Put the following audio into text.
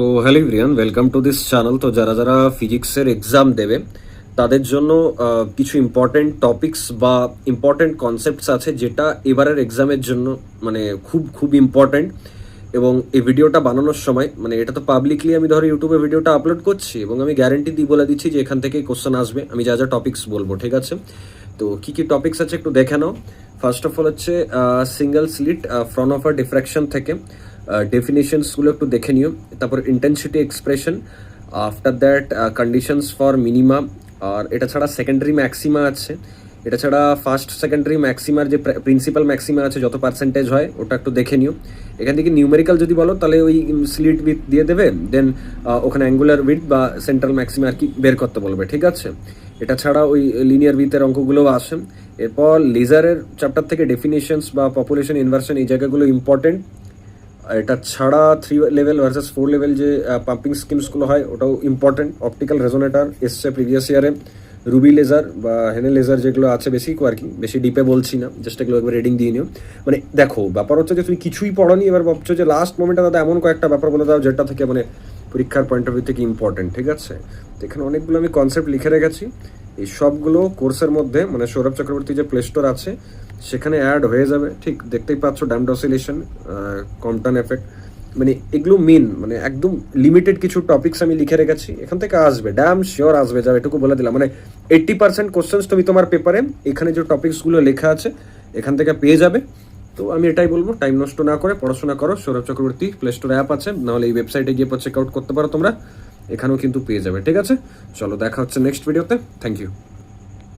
তো hello everyone, welcome to this channel. তো যারা যারা ফিজিক্সের এক্সাম দেবে তাদের জন্য কিছু ইম্পর্টেন্ট টপিকস বা ইম্পর্টেন্ট কনসেপ্টস আছে যেটা এবারের এক্সামের জন্য মানে খুব খুব ইম্পর্টেন্ট। এবং এই ভিডিওটা বানানোর সময় মানে এটা তো পাবলিকলি আমি ধরো ইউটিউবে ভিডিওটা আপলোড করছি এবং আমি গ্যারেন্টি দিয়ে বলে দিচ্ছি যে এখান থেকেই কোশ্চেন আসবে, আমি যা যা টপিকস বলবো, ঠিক আছে? তো কী কী টপিকস আছে একটু দেখে নাও। ফার্স্ট অফ অল হচ্ছে single slit front of diffraction থেকে ডেফিনেশনসগুলো একটু দেখে নিও। তারপর intensity expression, after that conditions for minimum. আর এটা ছাড়া সেকেন্ডারি ম্যাক্সিমা আছে, এটা ছাড়া ফার্স্ট সেকেন্ডারি ম্যাক্সিমার যে প্রিন্সিপাল ম্যাক্সিমা আছে যত পার্সেন্টেজ হয় ওটা একটু দেখে নিও। এখান থেকে নিউমেরিক্যাল যদি বলো তাহলে ওই স্লিট উইথ দিয়ে দেবে, দেন ওখানে অ্যাঙ্গুলার উইথ বা সেন্ট্রাল ম্যাক্সিমা আর কি বের করতে বলবে, ঠিক আছে? এটা ছাড়া ওই লিনিয়ার উইথের অঙ্কগুলোও আসে। এরপর লেজারের চ্যাপ্টার থেকে ডেফিনেশনস বা পপুলেশন ইনভার্সন এই জায়গাগুলো ইম্পর্টেন্ট। এটা ছাড়া 3 লেভেল ভার্সেস 4 লেভেল যে পাম্পিং স্কিমসগুলো হয় ওটাও ইম্পর্টেন্ট। অপটিক্যাল রেজোনেটার এসছে প্রিভিয়াস ইয়ারে, রুবি লেজার বা হেনে লেজার যেগুলো আছে বেসিক আর কি, বেশি ডিপে বলছি না, জাস্ট এগুলো একবার রিডিং দিয়ে নিও। মানে দেখো ব্যাপার হচ্ছে যে তুমি কিছুই পড়োনি, এবার ভাবছো যে লাস্ট মোমেন্টে দাদা এমন কয়েকটা ব্যাপার বলে দাও যেটা থেকে মানে পরীক্ষার পয়েন্ট অফ ভিউ থেকে ইম্পর্টেন্ট, ঠিক আছে? তো এখানে অনেকগুলো আমি কনসেপ্ট লিখে রেখেছি, এই সবগুলো কোর্সের মধ্যে মানে সৌরভ চক্রবর্তী যে প্লে স্টোর আছে সেখানে অ্যাড হয়ে যাবে, ঠিক দেখতেই পাচ্ছ। ড্যাম্পড অসিলেশন, কম্পটন এফেক্ট, মানে এগুলো মেন মানে একদম লিমিটেড কিছু টপিকস আমি লিখে রেখেছি, এখান থেকে আসবে, ড্যাম শিওর আসবে, যা এটুকু বলে দিলাম। মানে 80% কোশ্চেন্স তুমি তোমার পেপারে এখানে যে টপিকসগুলো লেখা আছে এখান থেকে পেয়ে যাবে। তো আমি এটাই বলবো, টাইম নষ্ট না করে পড়াশোনা করো। Sourav Chakraborty play store app আছে, নাহলে এই ওয়েবসাইটে গিয়ে চেক আউট করতে পারো তোমরা, এখানেও কিন্তু পেয়ে যাবে, ঠিক আছে? চলো দেখা হচ্ছে নেক্সট ভিডিওতে। Thank you.